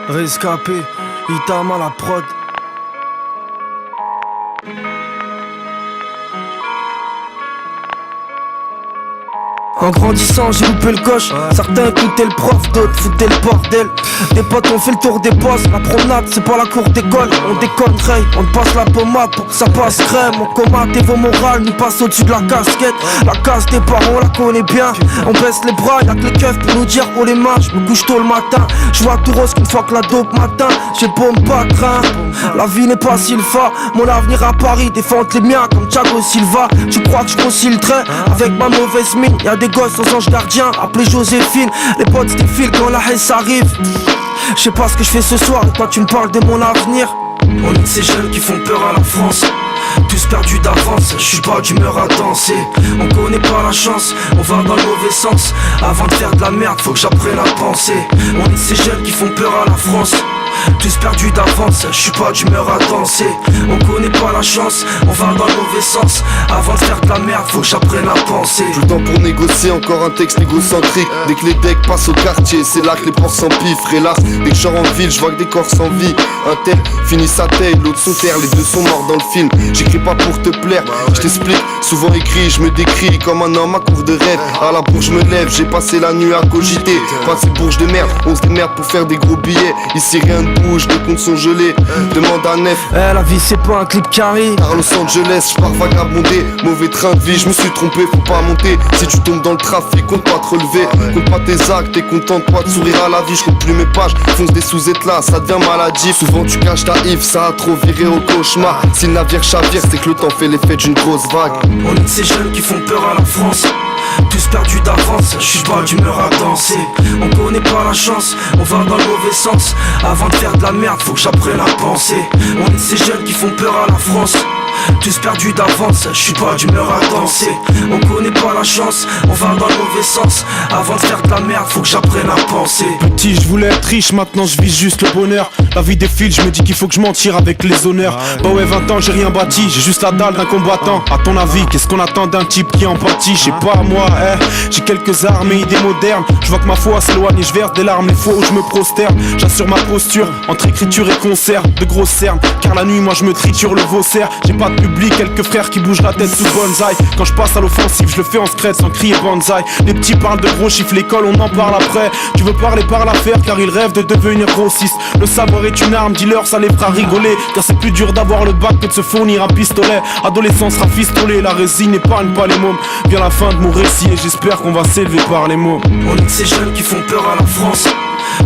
Rescapé, Itama la prod. En grandissant j'ai loupé le coche. Certains écoutaient le prof, d'autres foutaient le bordel. Des potes ont fait le tour des postes. La promenade c'est pas la cour d'école. On déconne Ray, on te passe la pommade pour que ça passe crème. On comate et vos morales nous passe au-dessus de la casquette. La casse des parents on la connaît bien. On baisse les bras, y'a que les keufs pour nous dire oh les mains. Je me couche tôt le matin, je vois tout rose qu'une fois que la dope matin. J'ai beau me battre hein. La vie n'est pas sylva. Mon avenir à Paris, défendre les miens comme Thiago Silva. Tu crois que je grossis le trait avec ma mauvaise mine. Y'a des gosses aux anges gardiens, appelés Joséphine. Les potes défilent quand la haine arrive. Je sais pas ce que je fais ce soir et toi tu me parles de mon avenir. On est de ces jeunes qui font peur à la France. Tous perdus d'avance, je suis pas d'humeur à danser. On connaît pas la chance, on va dans le mauvais sens. Avant de faire de la merde, faut que j'apprenne à penser. On est de ces jeunes qui font peur à la France. Tous perdus d'avance, je suis pas d'humeur à danser. On connaît pas la chance, on va dans le mauvais sens. Avant de faire de la merde, faut que j'apprenne à penser. Tout le temps pour négocier, encore un texte négocentrique. Dès que les decks passent au quartier, c'est là que les porcs s'empiffrent. Hélas, dès que je sors en ville, je vois que des corps sans vie. Un tel finit sa taille, l'autre son terre, les deux sont morts dans le film. J'écris pas pour te plaire, je t'explique. Souvent écrit, je me décris comme un homme à court de rêve. À la bourge je me lève, j'ai passé la nuit à cogiter. Pas ces bourges de merde, on se démerde pour faire des gros billets. Ici rien ne bouge, les comptes sont gelés. Demande à Nef. La vie c'est pas un clip carré. À Los Angeles, je pars vagabonder. Mauvais train de vie, je me suis trompé, faut pas monter. Si tu tombes dans le trafic, compte pas te relever. Compte pas tes actes, t'es content de pas te sourire à la vie. Je compte plus mes pages, fonce des sous-êtes là, ça devient maladif. Souvent tu caches ta if, ça a trop viré au cauchemar. Si le navire chavire, c'est que le temps fait l'effet d'une grosse vague. On est de ces jeunes qui font peur à la France. Tous perdus d'avance, je suis pas d'humeur à danser. On connaît pas la chance, on va dans le mauvais sens. Avant de faire de la merde, faut que j'apprenne à penser. On est de ces jeunes qui font peur à la France. Tous perdus d'avance, je suis pas d'humeur à danser. On connaît pas la chance, on va dans le mauvais sens. Avant de faire de la merde, faut que j'apprenne à penser. Petit, je voulais être riche, maintenant je vis juste le bonheur. La vie défile, je me dis qu'il faut que je m'en tire avec les honneurs. Bah ouais, 20 ans, j'ai rien bâti, j'ai juste la dalle d'un combattant. À ton avis, qu'est-ce qu'on attend d'un type qui est empathie? Je sais pas moi, j'ai quelques armes et idées modernes. Je vois que ma foi s'éloigne et je verse des larmes les fois où je me prosterne. J'assure ma posture, entre écriture et concert. De grosses cernes, car la nuit moi je me triture le vaussaire. J'ai pas de public, quelques frères qui bougent la tête sous bonsaï. Quand je passe à l'offensive, je le fais en secret sans crier bonsaï. Les petits parlent de gros chiffres, l'école on en parle après. Tu veux parler par l'affaire car ils rêvent de devenir grossistes. Le savoir est une arme, dis-leur ça les fera rigoler. Car c'est plus dur d'avoir le bac que de se fournir un pistolet. Adolescence rafistolée, la résine n'épargne pas les mômes. Vient la fin de mon récit et j'espère qu'on va s'élever par les mots. On est de ces jeunes qui font peur à la France.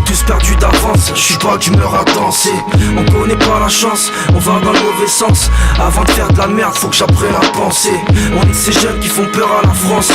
Tous perdus d'avance, je suis pas d'humeur à danser. On connaît pas la chance, on va dans le mauvais sens. Avant de faire de la merde, faut que j'apprenne à penser. On est de ces jeunes qui font peur à la France.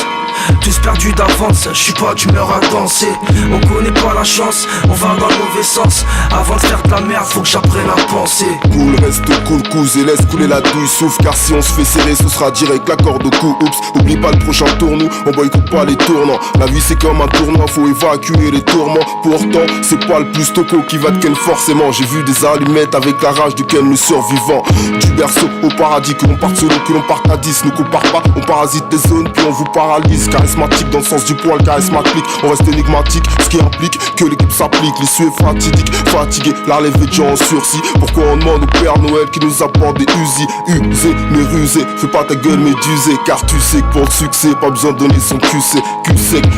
Tous perdus d'avance, je suis pas d'humeur à danser. On connaît pas la chance, on va dans le mauvais sens. Avant de faire de la merde, faut que j'apprenne à penser. Cool, reste cool, couze et laisse couler la douille. Souffle, car si on se fait serrer, ce sera direct la corde au cou. Oups, oublie pas le prochain tournoi, on boycotte pas les tournants. La vie c'est comme un tournoi, faut évacuer les tourments. Pourtant, c'est pas le plus topo qui va te ken forcément. J'ai vu des allumettes avec la rage de ken le survivant. Du berceau au paradis, que l'on parte solo, que l'on parte à 10. Nous compare pas, on parasite des zones, puis on vous paralyse. Charismatique dans le sens du poil, charismatique. On reste énigmatique, ce qui implique que l'équipe s'applique. L'issue est fatidique, fatigué, la relève est déjà en sursis. Pourquoi on demande au Père Noël qui nous apporte des usés? Usé, mais rusé, fais pas ta gueule médusée. Car tu sais que pour le succès, pas besoin de donner son cul sec.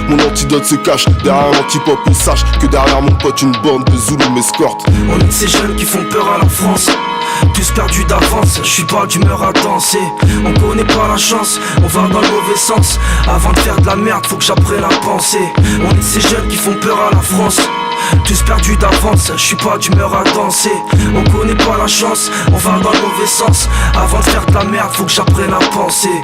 Mon antidote se cache derrière l'anti-pop. Et sache que derrière mon pote, une bande de Zoulous m'escorte. On est de ces jeunes qui font peur à la France. Tous perdus d'avance, je suis pas d'humeur à danser. On connaît pas la chance, on va dans le mauvais sens. Avant de faire de la merde, faut que j'apprenne à penser. On est de ces jeunes qui font peur à la France. Tous perdus d'avance, je suis pas d'humeur à danser. On connaît pas la chance, on va dans le mauvais sens. Avant de faire de la merde, faut que j'apprenne à penser.